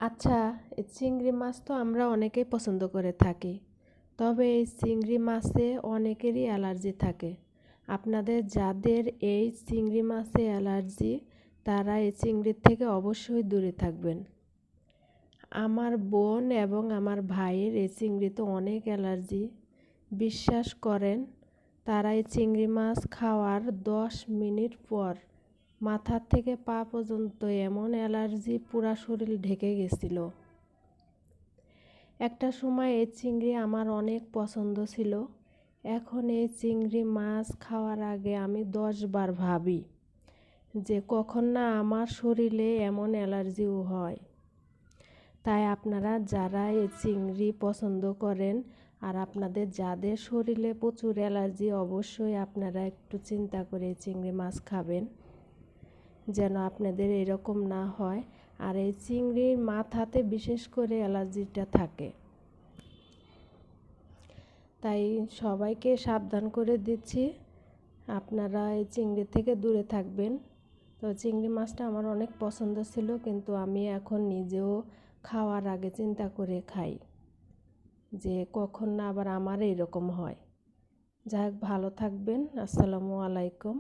আচ্ছা, এই চিংড়ি মাছ তো আমরা অনেকেই পছন্দ করে থাকি। তবে এই চিংড়ি মাছে অনেকেরই অ্যালার্জি থাকে। আপনাদের যাদের এই চিংড়ি মাছে অ্যালার্জি, তারা এই চিংড়ির থেকে অবশ্যই দূরে থাকবেন। আমার বোন এবং আমার ভাইয়ের এই চিংড়িতে অনেক অ্যালার্জি। বিশ্বাস করেন, তারা এই চিংড়ি মাছ খাওয়ার 10 মিনিট পর মাথা থেকে পা পর্যন্ত এমন অ্যালার্জি পুরা শরীর ঢেকে গেছিল। একটা সময় এই চিংড়ি আমার অনেক পছন্দ ছিল। এখন এই চিংড়ি মাছ খাওয়ার আগে আমি 10 বার ভাবি যে কখন না আমার শরীরে এমন অ্যালার্জিও হয়। তাই আপনারা যারা এই চিংড়ি পছন্দ করেন আর আপনাদের যাদের শরীরে প্রচুর অ্যালার্জি, অবশ্যই আপনারা একটু চিন্তা করে চিংড়ি মাছ খাবেন, যেন আপনাদের এরকম না হয়। আর এই চিংড়ির মাথাতে বিশেষ করে অ্যালার্জিটা থাকে। তাই সবাইকে সাবধান করে দিচ্ছি, আপনারা এই চিংড়ি থেকে দূরে থাকবেন। তো চিংড়ি মাছটা আমার অনেক পছন্দ ছিল, কিন্তু আমি এখন নিজেও খাওয়ার আগে চিন্তা করে খাই যে কখন না আবার আমার এরকম হয়। যাই হোক, ভালো থাকবেন। আসসালামু আলাইকুম।